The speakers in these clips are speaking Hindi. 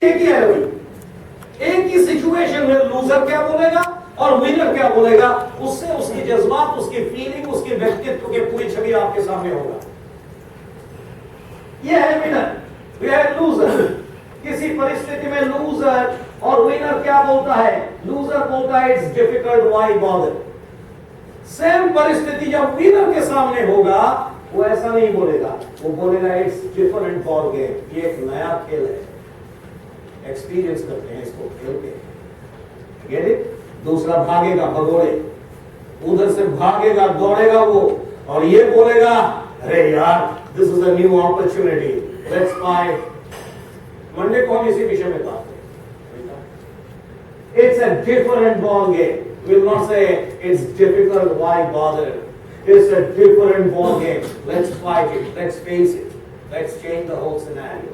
एक ही है भाई, एक ही सिचुएशन में लूजर क्या बोलेगा और विनर क्या बोलेगा, उससे उसकी जज्बात, उसकी फीलिंग, उसके व्यक्तित्व की पूरी छवि आपके सामने होगा। यह है विनर, यह है लूजर। किसी परिस्थिति में लूजर और विनर क्या बोलता है? लूजर बोलता है it's difficult, why bother. Same परिस्थिति जब विनर के सामने होगा वो ऐसा नहीं बोलेगा, वो बोलेगा इट्स डिफरेंट बॉल गेम, ये एक नया खेल है, एक्सपीरियंस करते हैं इसको खेल के। Get it? दूसरा भागेगा भगोड़े, उधर से भागेगा दौड़ेगा वो, और ये बोलेगा अरे यार this is a new opportunity, let's fight. Monday को हम इसी विषय में बात करेंगे। It's a different ball game. Will not say it's difficult, why bother? It's a different ball game. Let's fight it. Let's face it. Let's change the whole scenario.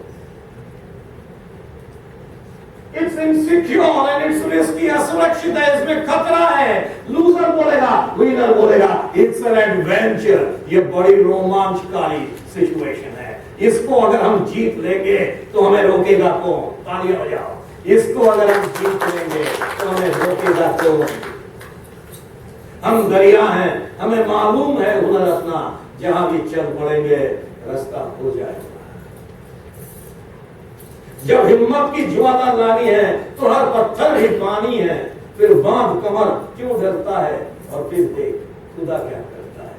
It's insecure and it's risky, असुरक्षित है, इसमें खतरा है। लूजर बोलेगा, विनर बोलेगा it's an adventure. ये बड़ी रोमांचकारी सिचुएशन है, इसको अगर हम जीत लेंगे तो हमें रोकेगा कौन? तालियां बजाओ। इसको अगर हम जीत लेंगे तो हमें रोकेगा कौन? हम दरिया हैं, हमें मालूम है हुनर अपना, जहां भी चल पड़ेंगे रास्ता हो जाएगा। जब हिम्मत की ज्वाला लानी है तो हर पत्थर ही पानी है, फिर बांध कमर क्यों डरता है, और फिर देख खुदा क्या करता है।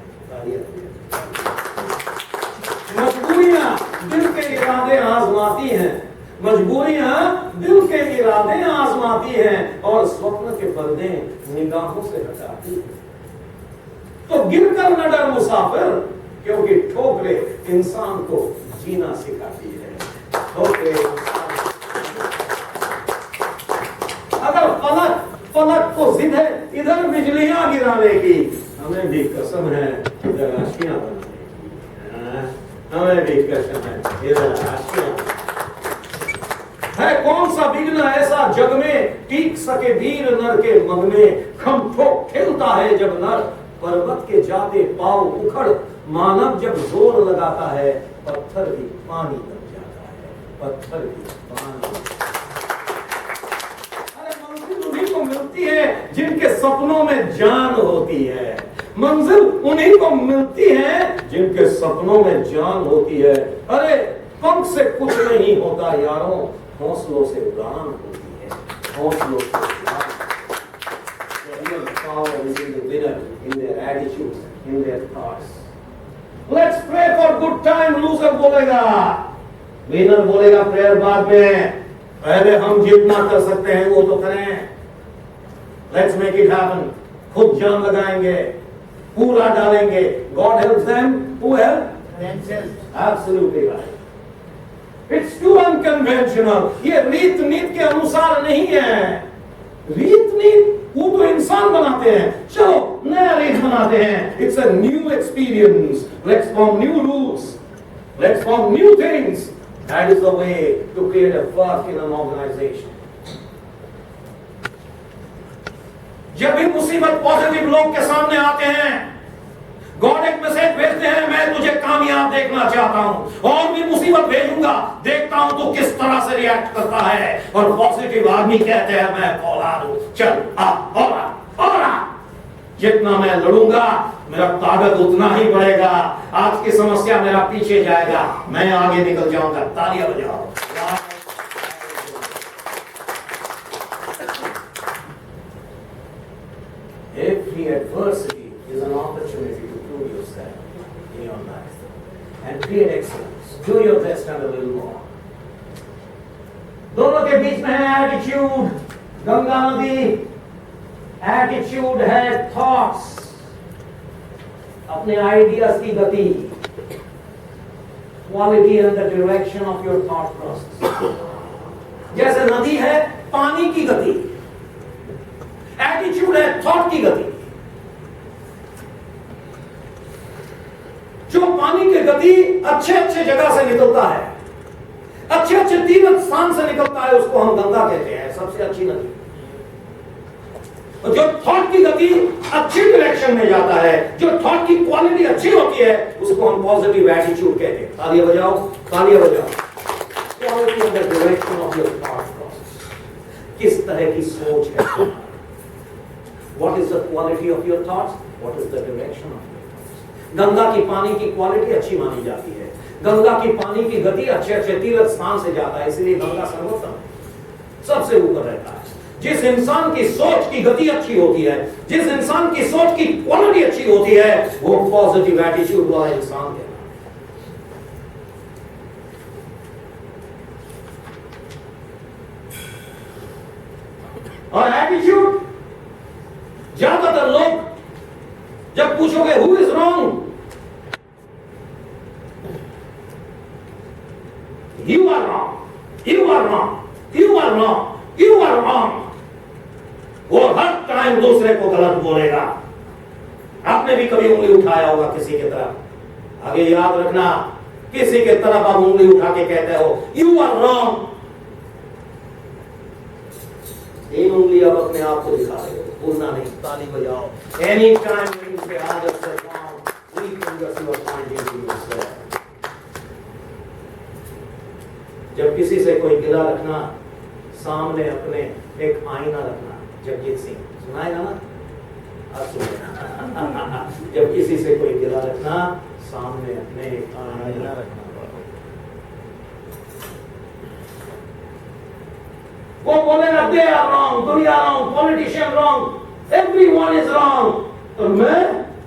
मजबूरियां दिल के इरादे आजमाती हैं, मजबूरियां दिल के इरादे आजमाती हैं, और स्वप्न के पर्दे निगाहों से हटाती हैं। तो गिरकर न डर मुसाफिर, क्योंकि ठोकरें इंसान को जीना सिखाती है। अगर फलक को जिद है इधर बिजलियां गिराने की, हमें भी कसम है इधर आशियां बनाने की, हमें भी कसम है इधर आशियां। है कौन सा विघ्न ऐसा जग में, टीक सके वीर नर के मग में। खम ठोक खेलता है जब नर, पर्वत के जाते पाव उखड़। मानव जब जोर लगाता है, पत्थर भी पानी बन जाता है, पत्थर भी पानी। अरे मंजिल उन्हीं को मिलती है जिनके सपनों में जान होती है, मंजिल उन्हीं को मिलती है जिनके सपनों में जान होती है। अरे पंख से कुछ नहीं होता यारों, हौसलों से उड़ान होती है, हौसलों से उड़ान। The real power is in the winner, in their attitudes, in their thoughts. Let's pray for good time. Loser बोलेगा, winner बोलेगा प्रेयर बाद में। पहले हम जितना कर सकते हैं वो तो करें। Let's make it happen. खुद जान लगाएंगे, पूरा डालेंगे। God helps them who help themselves. Absolutely right. It's too unconventional. ये रीत नीत के अनुसार नहीं है। रीत नीत वो तो इंसान बनाते हैं, चलो नया रीत बनाते हैं। It's a new experience. Let's form new rules. Let's form new things. That is the way to create a work in an organization. जब भी मुसीबत पॉजिटिव लोग के सामने आते हैं, गॉड एक मैसेज भेजते हैं, मैं तुझे कामयाब देखना चाहता हूं, और भी मुसीबत भेजूंगा, देखता हूं तो किस तरह से रिएक्ट करता है। और पॉजिटिव आदमी कहते हैं मैं औलाद हूं, चल आ और जितना मैं लड़ूंगा मेरा ताकत उतना ही बढ़ेगा, आज की समस्या मेरा पीछे जाएगा, मैं आगे निकल जाऊंगा। तालियां बजाओ। Every adversity is an opportunity to prove yourself in your life and create excellence. Do your best and a little more. दोनों के बीच में है एटीट्यूड, गंगा नदी। एटीट्यूड है थॉट्स, अपने आइडियाज की गति, quality and the direction of your thought process. जैसे नदी है पानी की गति, एटीट्यूड है थॉट की गति। जो पानी की गति अच्छे अच्छे जगह से निकलता है, अच्छे अच्छे तीर्थ स्थान से निकलता है, उसको हम गंगा कहते हैं, सबसे अच्छी नदी। और जो थॉट की गति अच्छी डायरेक्शन में जाता है, जो थॉट की क्वालिटी अच्छी होती है, उसको हम पॉजिटिव एटीट्यूड कहते हैं। तालियां बजाओ, तालियां बजाओ। Quality of the direction of your thought. तरह की सोच है? What is the quality of your thoughts? What is the direction of your thoughts? Ganga की पानी की क्वालिटी अच्छी मानी जाती है। गंगा की पानी की गति अच्छे अच्छे तीर्थ स्थान से जाता है, इसलिए गंगा सर्वोत्तम है, सबसे ऊपर रहता है। जिस इंसान की सोच की गति अच्छी होती है, जिस इंसान की सोच की क्वालिटी अच्छी होती है, वो पॉजिटिव एटीट्यूड वाला इंसान है। और एटीट्यूड, ज्यादातर लोग जब पूछोगे who is wrong, you are wrong, you are wrong, you are wrong, you are wrong, वो हर टाइम दूसरे को गलत बोलेगा। आपने भी कभी उंगली उठाया होगा किसी की तरफ, आगे याद रखना, किसी के तरफ आप उंगली उठा के कहते हो यू आर रॉन्ग, तीन उंगली अब अपने आप को दिखा रहे हो, भूलना नहीं, ताली बजाओ। एनी टाइम पे आदत से जब किसी से कोई गिला रखना, सामने अपने एक आईना रखना। जगजीत सिंह सुनाएगा ना, आप सुनेगा। जब किसी से कोई गिला रखना, सामने अपने एक आईना रखना। वो बोलेगा दे आर रॉन्ग, दुनिया wrong, politician wrong, everyone is wrong, और मैं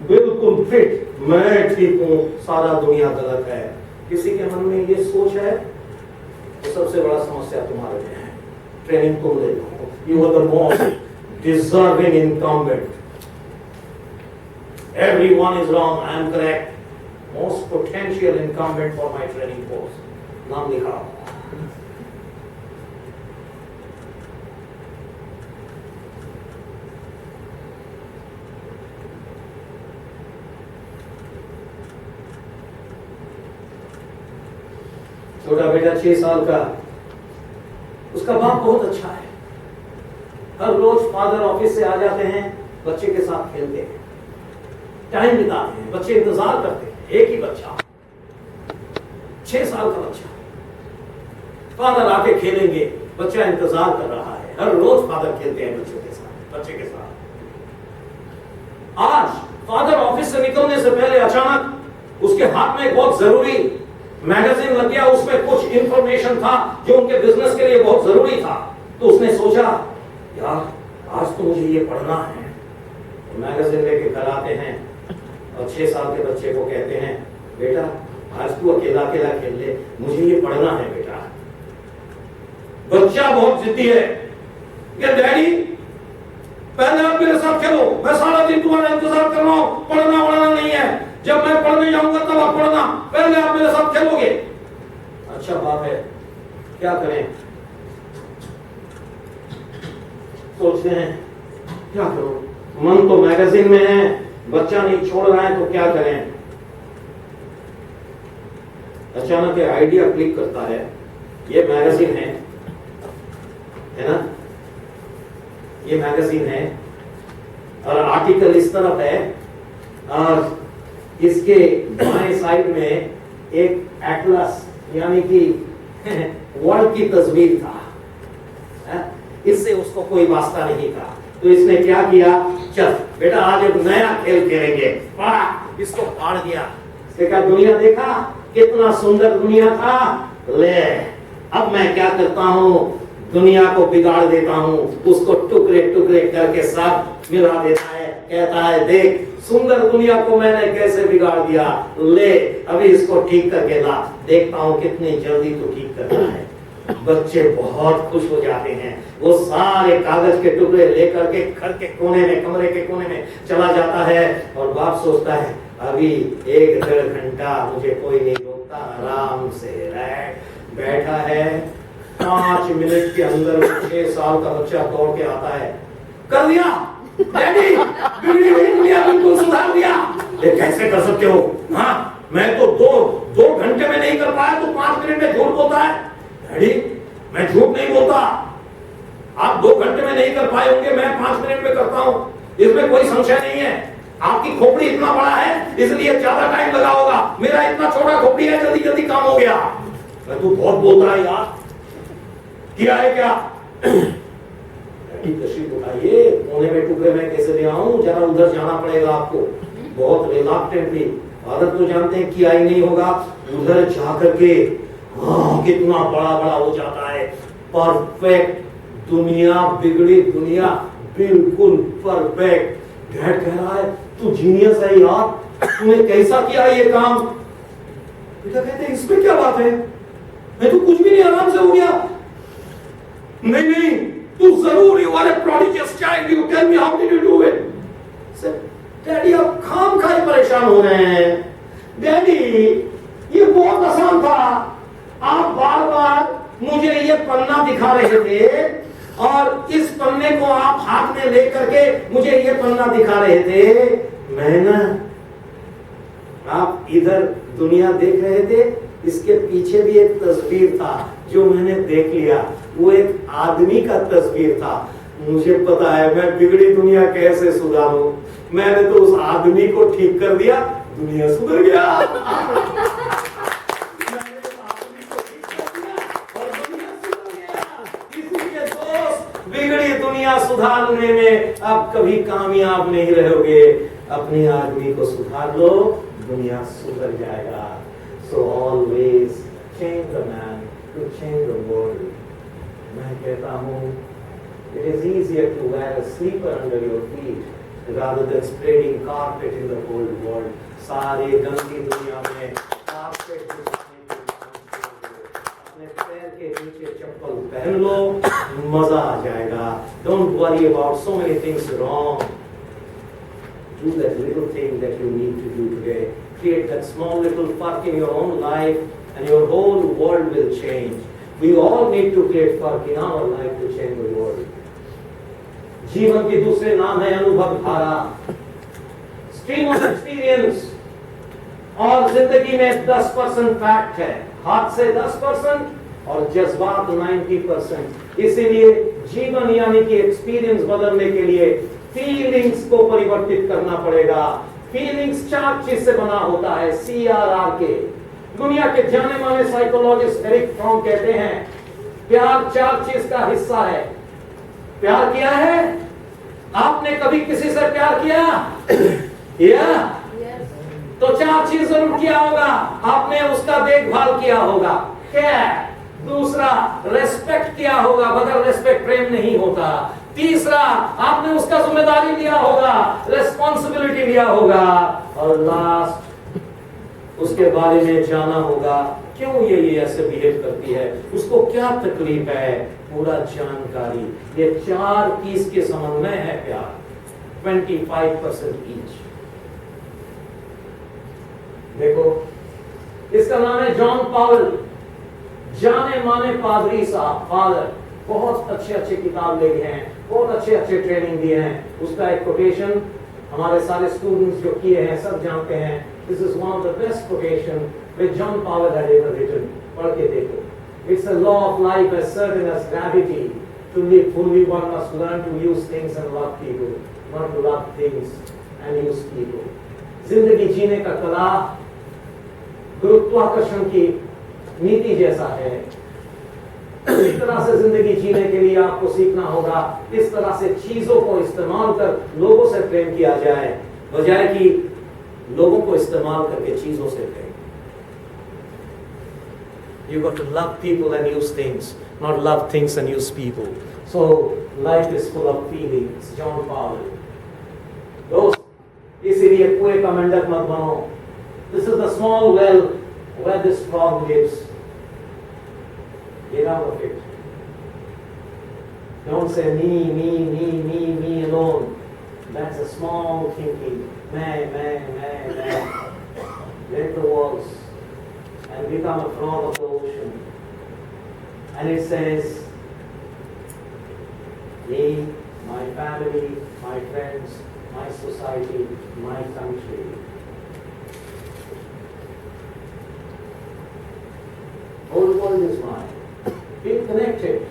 बिल्कुल फिट, मैं ठीक हूं, सारा दुनिया गलत है। किसी के मन में ये सोच है तो सबसे बड़ा समस्या तुम्हारे में है। ट्रेनिंग तुम ले लो, you are the most deserving incumbent. Everyone is wrong, I am correct, most potential incumbent for my training course, नाम लिखा। छोटा बेटा 6 साल का, उसका बाप बहुत अच्छा है। हर रोज फादर ऑफिस से आ जाते हैं, बच्चे के साथ खेलते हैं, टाइम बिताते हैं, बच्चे इंतजार करते हैं। एक ही बच्चा, 6 साल का बच्चा, फादर आके खेलेंगे, बच्चा इंतजार कर रहा है। हर रोज फादर खेलते हैं बच्चे के साथ। आज फादर ऑफिस से निकलने से पहले अचानक उसके हाथ में एक बहुत जरूरी मैगजीन लग गया। उसमें कुछ इंफॉर्मेशन था जो उनके बिजनेस के लिए बहुत जरूरी था। तो उसने सोचा यार आज तो मुझे ये पढ़ना है। तो मैगजीन लेके घर आते हैं और 6 साल के बच्चे को कहते हैं बेटा आज तू अकेला अकेला खेल ले, मुझे ये पढ़ना है बेटा। बच्चा बहुत जिद्दी है कि डैडी पहले आप मेरे साथ खेलो, मैं सारा दिन तुम्हारा इंतजार कर रहा हूं, पढ़ना वढ़ना नहीं है, जब मैं पढ़ने जाऊंगा तब आप पढ़ना, पहले आप मेरे साथ खेलोगे। अच्छा बाप है, क्या करें? सोचते हैं क्या करो, मन तो मैगजीन में है, बच्चा नहीं छोड़ रहा है, तो क्या करें? अचानक एक आइडिया क्लिक करता है। ये मैगजीन है ना, ये मैगजीन है और आर्टिकल इस तरफ है और इसके बाएं साइड में एक एटलस यानी कि वर्ल्ड की तस्वीर था। इससे उसको कोई वास्ता नहीं था। तो इसने क्या किया, चल बेटा आज एक नया खेल खेलेंगे। इसको फाड़ दिया। इसने कहा दुनिया देखा कितना सुंदर दुनिया था, ले अब मैं क्या करता हूँ, दुनिया को बिगाड़ देता हूँ, उसको टुकड़े टुकड़े करके सब मिला देता है। कहता है देख सुंदर दुनिया को मैंने कैसे बिगाड़ दिया, ले अभी इसको ठीक करके ला, देखता हूँ कितनी जल्दी तू ठीक करता है। बच्चे बहुत खुश हो जाते हैं। वो सारे कागज के टुकड़े लेकर के घर के कोने में, कमरे के कोने में चला जाता है और बाप सोचता है अभी 1-1.5 घंटा मुझे कोई नहीं रोकता, आराम से बैठा है। 5 मिनट के अंदर 6 साल का बच्चा दौड़ के आता है, कर दिया डैडी, बिल्कुल सुधार दिया। ये कैसे कर सकते हो? हाँ मैं तो 2 घंटे में नहीं कर पाया, तो 5 मिनट में झूठ बोलता है। डैडी मैं झूठ नहीं बोलता, आप 2 घंटे में नहीं कर पाए होंगे, मैं 5 मिनट में करता हूं, इसमें कोई संशय नहीं है। आपकी खोपड़ी इतना बड़ा है इसलिए ज्यादा टाइम लगा होगा, मेरा इतना छोटा खोपड़ी है, जल्दी जल्दी काम हो गया। तू बहुत बोलता है यार, किया है क्या? ये तशरीफ उठाइए, कोने में टुकड़े में कैसे ले आऊं, जरा उधर जाना पड़ेगा आपको। बहुत रिलक्टेंटली, आदत तो जानते हैं किया ही नहीं होगा, उधर जा करके कितना बड़ा बड़ा हो जाता है, परफेक्ट दुनिया, बिगड़ी दुनिया बिल्कुल परफेक्ट। डैड कह रहा है तू जीनियस है यार, तूने कैसा किया ये काम। बेटा कहते हैं इसमें क्या बात है, मैं तो कुछ भी नहीं, आराम से हो गया। नहीं नहीं, तू जरूर, you are a prodigious child, you tell me how did you do it. Daddy आप खाम खाए परेशान हो रहे हैं। डैडी ये बहुत आसान था, आप बार बार मुझे ये पन्ना दिखा रहे थे और इस पन्ने को आप हाथ में लेकर के मुझे ये पन्ना दिखा रहे थे। मैं ना, आप इधर दुनिया देख रहे थे, इसके पीछे भी एक तस्वीर था जो मैंने देख लिया, वो एक आदमी का तस्वीर था। मुझे पता है मैं बिगड़ी दुनिया कैसे सुधारूं, मैंने तो उस आदमी को ठीक कर दिया, दुनिया सुधर गया। बिगड़ी दुनिया सुधारने में आप कभी कामयाब नहीं रहोगे। अपने आदमी को सुधार लो, दुनिया सुधर जाएगा। So always change the man to change the world. मैं कहता हूँ, it is easier to wear a slipper under your feet rather than spreading carpet in the whole world. सारे गंदी दुनिया में carpet अपने पैर के नीचे चप्पल पहन लो, मजा आ जाएगा। Don't worry about so many things wrong. Do that little thing that you need to do today. Create that small little fark in your own life and your whole world will change. We all need to create fark in our life to change the world. जीवन के दूसरे नाम है अनुभव धारा, स्ट्रीम ऑफ एक्सपीरियंस। और जिंदगी में 10% फैक्ट है, हाथ से 10% और जज्बात 90%। इसीलिए जीवन यानी कि एक्सपीरियंस बदलने के लिए फीलिंग्स को परिवर्तित करना पड़ेगा। फीलिंग्स 4 चीज से बना होता है, CRRK। दुनिया के जाने माने साइकोलॉजिस्ट एरिक फ्रॉम कहते हैं प्यार 4 चीज का हिस्सा है। प्यार किया है आपने, कभी किसी से प्यार किया या तो 4 चीज जरूर किया होगा आपने, उसका देखभाल किया होगा, क्या? दूसरा, रेस्पेक्ट किया होगा, बगैर रेस्पेक्ट प्रेम नहीं होता। तीसरा, आपने उसका जिम्मेदारी लिया होगा, रेस्पॉन्सिबिलिटी लिया होगा। और लास्ट, उसके बारे में जाना होगा, क्यों ये ऐसे बिहेव करती है, उसको क्या तकलीफ है, पूरा जानकारी। ये 4 चीज के समन्वय है प्यार। 25% ईच। देखो, इसका नाम है जॉन पॉवेल, जाने माने पादरी साहब, फादर। बहुत अच्छे किताब लिखे हैं, बहुत अच्छे ट्रेनिंग दिए हैं। उसका एक कोटेशन हमारे सारे स्टूडेंट्स जो किए हैं सब जानते हैं। This is one of the best quotation which John Powell had ever written. पढ़ के देखो। It's a law of life as certain as gravity. To live fully one must learn to use things and love people, not to love things and use people. जिंदगी जीने का कला गुरुत्वाकर्षण की नीति जैसा है। इस तरह से जिंदगी जीने के लिए आपको सीखना होगा, इस तरह से चीजों को इस्तेमाल कर लोगों से प्रेम किया जाए, बजाय कि लोगों को इस्तेमाल करके चीजों से प्रेम। You got to love people and use things, not love things and use people. So life is full of feelings. John Powell. दोस्त, इसीलिए कुएं का मेंढक मत बनो। This is the small well where this frog lives. Get out of it. Don't say me alone. That's a small thinking. मैं. Let the walls and become a frog of the ocean. And it says, me, my family, my friends, my society, my country. Whole world is mine. Be connected.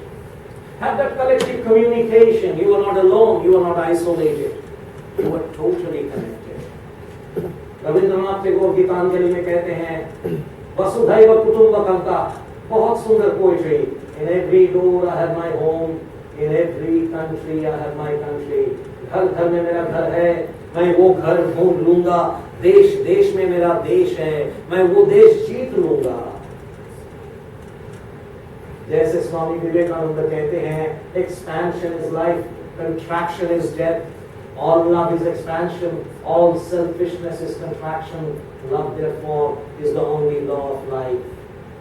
Have that collective communication. You are not alone. You are not isolated. You are totally connected. Rabindranath Tagore Geetanjali में कहते हैं वसुधैव कुटुंबकम का बहुत सुंदर poetry. In every door I have my home. In every country, I have my country. घर घर में मेरा घर है, मैं वो घर ढूंढ लूंगा. देश देश में मेरा देश है, मैं वो देश जीत लूंगा. जैसे स्वामी विवेकानंद कहते हैं, expansion is life, contraction is death. All love is expansion, all selfishness is contraction. Love therefore is the only law of life.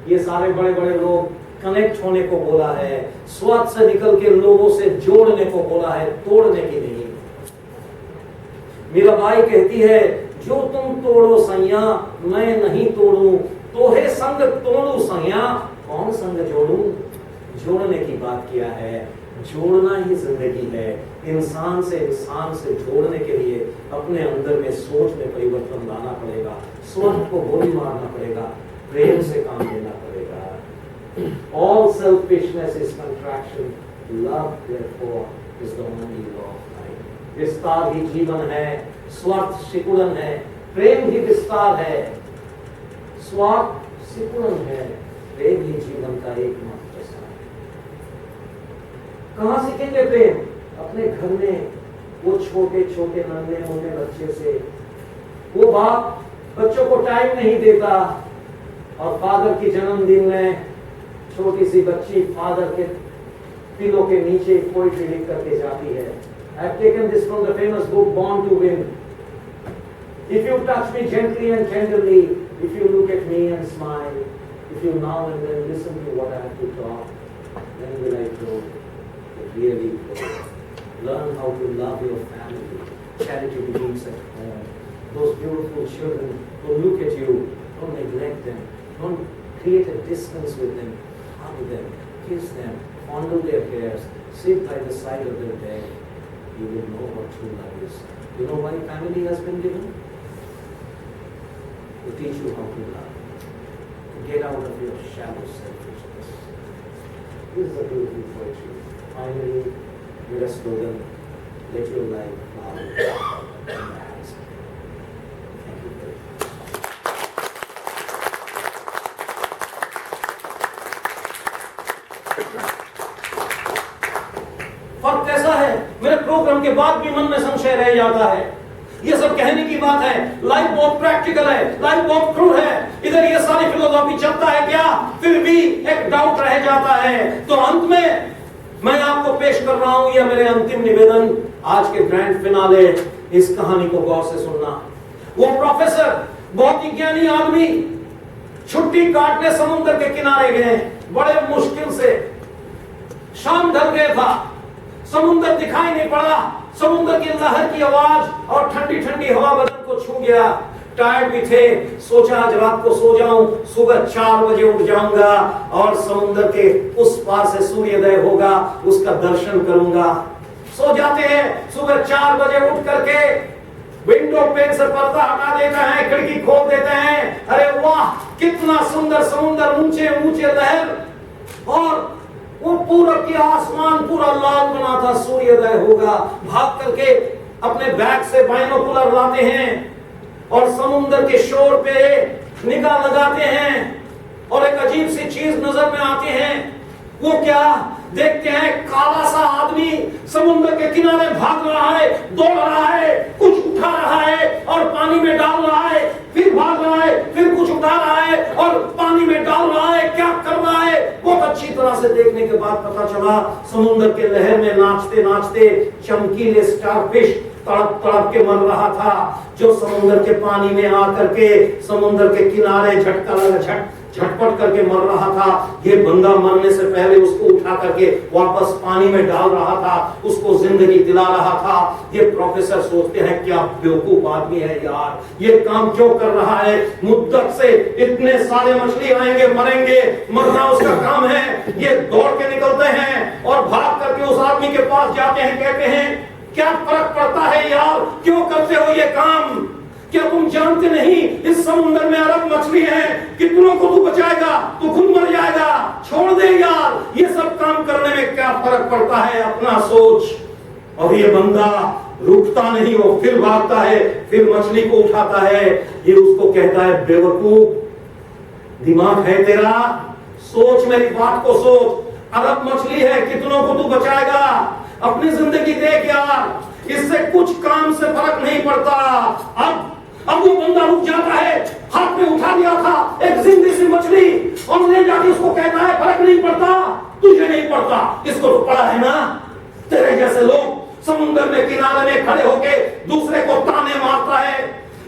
ये सारे बड़े बड़े लोग कनेक्ट होने को बोला है, स्वार्थ से निकल के लोगों से जोड़ने को बोला है, तोड़ने की नहीं. मीराबाई कहती है, जो तुम तोड़ो सैया मैं नहीं तोड़ूं, तोहे संग तोड़ू सैया कौन संग जोड़ूं. जोड़ने की बात किया है, जोड़ना ही जिंदगी है. इंसान से जोड़ने के लिए अपने अंदर में सोच में परिवर्तन लाना पड़ेगा, स्वार्थ को गोली मारना पड़ेगा, प्रेम से काम लेना पड़ेगा. All selfishness is contraction. Love therefore is the only law of life. विस्तार ही जीवन है, स्वार्थ सिकुड़न है. प्रेम ही विस्तार है, स्वार्थ सिकुड़न है. प्रेम ही जीवन का एकमात्र सार है. कहाँ सीखेंगे प्रेम? अपने घर में वो छोटे छोटे नन्हे मुन्ने बच्चे से. वो बाप बच्चों को टाइम नहीं देता और फादर की जन्मदिन में छोटी सी बच्ची फादर के पिलो के नीचे पोएट्री लिख करके जाती है. I have taken this from the famous book Born to Win. If you touch me gently and tenderly, if you look at me and smile, if you now and then listen to what I have to talk, then will I grow, really grow. Learn how to love your family. Charity begins at home. Those beautiful children who look at you, don't neglect them. Don't create a distance with them. Hug them, kiss them, fondle their hairs, sit by the side of their bed. You will know what true love is. You know why family has been given? To teach you how to love. To get out of your shallow selfishness. This is a beautiful poetry. Finally, with a slogan, let your life flower in the hands of God. Thank you very much. फर्क कैसा है? मेरे प्रोग्राम के बाद भी मन में संशय रह जाता है. ये सब कहने की बात है, लाइफ बहुत प्रैक्टिकल है, लाइफ बहुत क्रूर है. इधर ये सारी फिलोसॉफी चलता है क्या, फिर भी एक डाउट रह जाता है. तो अंत में मैं आपको पेश कर रहा हूं यह मेरे अंतिम निवेदन, आज के ग्रैंड फिनाले. इस कहानी को गौर से सुनना. वो प्रोफेसर, बहुत ही ज्ञानी आदमी, छुट्टी काटने समुद्र के किनारे गए. बड़े मुश्किल से शाम ढल गया था, समुद्र दिखाई नहीं पड़ा. समुद्र की लहर की आवाज और ठंडी ठंडी हवा बदन को छू गया. टायर्ड भी थे. सोचा आज रात को सो जाऊं, सुबह 4 बजे उठ जाऊंगा और समुद्र के उस पार से सूर्योदय होगा, उसका दर्शन करूंगा. सो जाते हैं. सुबह 4 बजे उठ करके विंडो पेन से पर्दा हटा देते हैं, खिड़की खोल देते हैं. अरे वाह, कितना सुंदर समुद्र, ऊंचे ऊंचे लहर, और वो पूरब की आसमान पूरा लाल बना था, सूर्योदय होगा. भाग करके अपने बैग से बाइनोकुलर लाते हैं और समुद्र के शोर पे निगाह लगाते हैं और एक अजीब सी चीज नजर में आती है. वो क्या देखते हैं? काला सा आदमी समुद्र के किनारे भाग रहा है, दौड़ रहा है, कुछ उठा रहा है और पानी में डाल रहा है, फिर भाग रहा है, फिर कुछ उठा रहा है और पानी में डाल रहा है. क्या कर रहा है? बहुत अच्छी तरह से देखने के बाद पता चला, समुद्र के लहर में नाचते नाचते चमकीले स्टारफिश तड़प तड़प के मर रहा था, जो समुद्र के पानी में आकर के समुद्र के किनारे झटपट करके मर रहा था. ये बंदा मरने से पहले उसको उठा करके वापस पानी में डाल रहा था, उसको जिंदगी दिला रहा था. ये प्रोफेसर सोचते हैं क्या बेवकूफ आदमी है यार, ये काम क्यों कर रहा है? मुद्दत से इतने सारे मछली आएंगे, मरेंगे, मरना उसका काम है. ये दौड़ के निकलते हैं और भाग करके उस आदमी के पास जाते हैं, कहते हैं क्या फर्क पड़ता है यार, क्यों करते हो ये काम? क्या तुम जानते नहीं इस समुद्र में अरब मछली है, कितनों को तू बचाएगा? तू खुद मर जाएगा, छोड़ दे यार, ये सब काम करने में क्या फर्क पड़ता है, अपना सोच. और ये बंदा रुकता नहीं, वो फिर भागता है, फिर मछली को उठाता है. ये उसको कहता है बेवकूफ, दिमाग है तेरा? सोच, मेरी बात को सोच. अरब मछली है, कितनों को तू बचाएगा? अपनी जिंदगी देख यार, इससे कुछ काम से फर्क नहीं पड़ता। अब वो बंदा रुक जाता है, हाथ में उठा लिया था एक जिंदी सी मछली और ले जाके उसको कहता है फर्क नहीं पड़ता, तुझे नहीं पड़ता, इसको तो पड़ा है ना। तेरे जैसे लोग समुद्र में किनारे में खड़े होके दूसरे को ताने मारता है।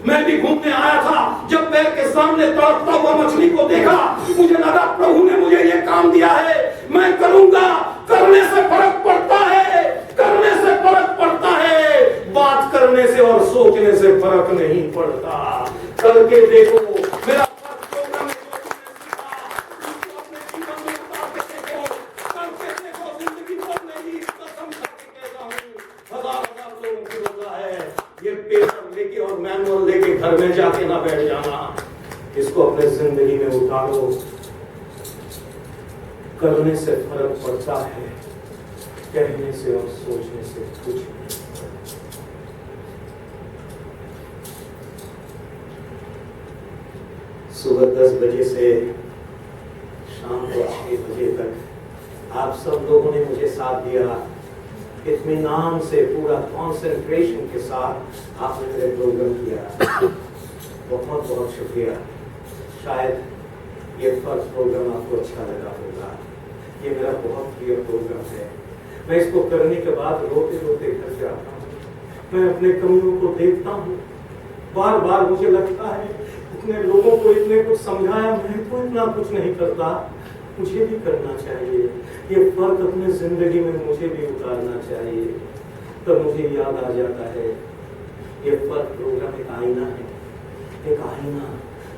मैं भी घूमने आया था, जब पैर के सामने तड़पता हुआ मछली को देखा, मुझे लगा प्रभु ने मुझे ये काम दिया है, मैं करूंगा। करने से फर्क पड़ता है, करने से फर्क पड़ता है, बात करने से और सोचने से फर्क नहीं पड़ता। करके देखो, मेरा प्रोग्राम अपने जीवन में उतार के देखो, करके देखो, जिंदगी भर नहीं, कसम खाके कहता हूं, हजार लोगों की रोजा है। ये पेपर लेके और मैनुअल लेके घर में जाके ना बैठ जाना, इसको अपने जिंदगी में उतारो। करने से फर्क पड़ता है, कहने से और सोचने से कुछ नहीं। सुबह 10 बजे से शाम को 6 बजे तक आप सब लोगों ने मुझे साथ दिया, इत्मीनान से पूरा कंसंट्रेशन के साथ आपने मेरे प्रोग्राम किया, बहुत बहुत शुक्रिया। शायद ये फर्स्ट प्रोग्राम आपको अच्छा लगा होगा। ये मेरा बहुत प्रिय प्रोग्राम है। मैं इसको करने के बाद रोते रोते घर जाता हूँ। मैं अपने कमियों को देखता हूँ, बार बार मुझे लगता है इतने लोगों को इतने कुछ समझाया, मैं तो इतना कुछ नहीं करता, मुझे भी करना चाहिए। ये फर्क अपने जिंदगी में मुझे भी उतारना चाहिए। तब मुझे याद आ जाता है ये फर्क प्रोग्राम एक आईना है, एक आईना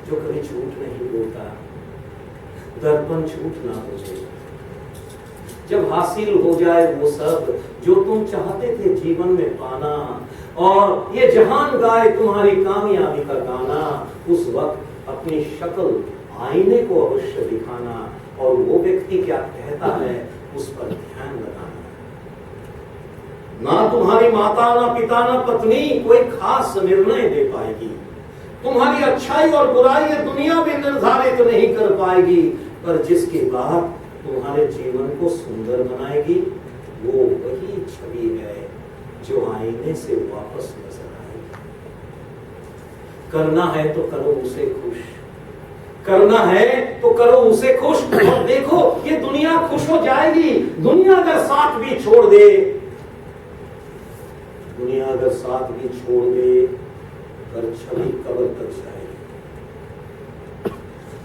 जो कभी झूठ नहीं बोलता, दर्पण झूठ ना बोले। जब हासिल हो जाए वो सब जो तुम चाहते थे जीवन में पाना, और ये जहान गाए तुम्हारी कामयाबी का गाना, उस वक्त अपनी शक्ल आईने को अवश्य दिखाना, और वो व्यक्ति क्या कहता है उस पर ध्यान लगाना। ना तुम्हारी माता, ना पिता, ना पत्नी कोई खास निर्णय दे पाएगी। तुम्हारी अच्छाई और बुराई ये दुनिया भी निर्धारित नहीं कर पाएगी, पर जिसकी बात तुम्हारे जीवन को सुंदर बनाएगी वो वही छवि है जो आईने से वापस नजर आएगी। करना है तो करो उसे खुश, करना है तो करो उसे खुश, और देखो ये दुनिया खुश हो जाएगी। दुनिया अगर साथ भी छोड़ दे, दुनिया अगर साथ भी छोड़ दे, पर छवि कब्र तक जाएगी।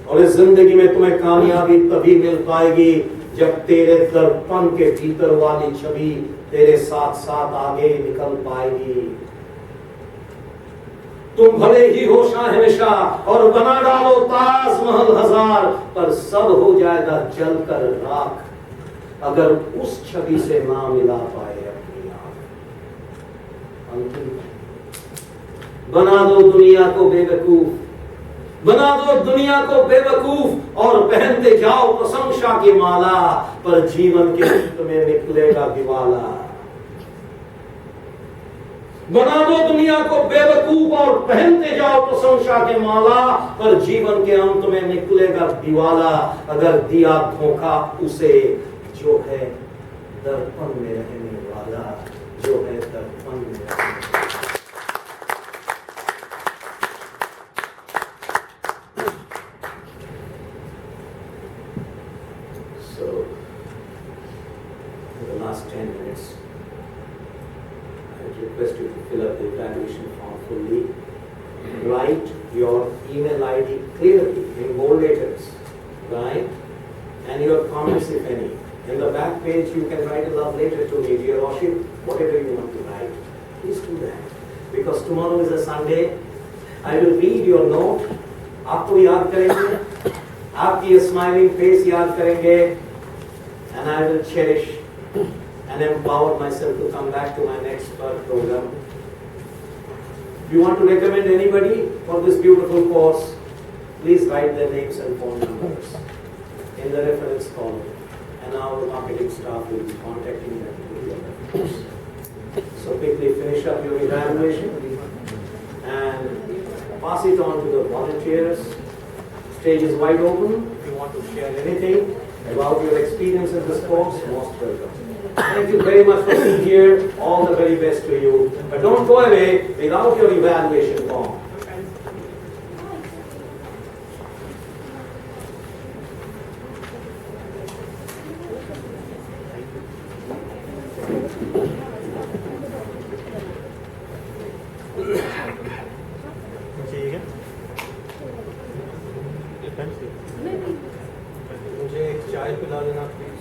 और इस जिंदगी में तुम्हें कामयाबी तभी मिल पाएगी जब तेरे दर्पण के भीतर वाली छवि तेरे साथ साथ आगे निकल पाएगी। तुम भले ही हो शहंशाह और बना डालो ताजमहल हजार, पर सब हो जाएगा जलकर राख अगर उस छवि से ना मिला पाए अपनी आंख। अंतिम बना दो दुनिया को बेवकूफ, बना दो दुनिया को बेवकूफ, और पहनते जाओ प्रशंसा की माला, पर जीवन के अंत में निकलेगा दिवाला। बना दो दुनिया को बेवकूफ और पहनते जाओ प्रशंसा की माला, पर जीवन के अंत में निकलेगा दिवाला अगर दिया धोखा उसे जो है दर्पण में रहने वाला, जो है दर्पण में रहने वाला। Last 10 minutes, I request you to fill up the evaluation form fully. Write your email ID clearly in bold letters, right? And your comments, if any. In the back page, you can write a love letter to me, dear Oship, whatever you want to write. Please do that. Because tomorrow is a Sunday. I will read your note. आपको याद करेंगे, आपकी smiling face याद करेंगे, and I will cherish and empower myself to come back to my next program. If you want to recommend anybody for this beautiful course, please write their names and phone numbers in the reference column, and our marketing staff will be contacting them to the reference. So quickly finish up your evaluation and pass it on to the volunteers. Stage is wide open. If you want to share anything about your experience in this course, most welcome. Thank you very much for being here. All the very best to you. But don't go away without your evaluation form. मुझे एक चाय पिला देना प्लीज।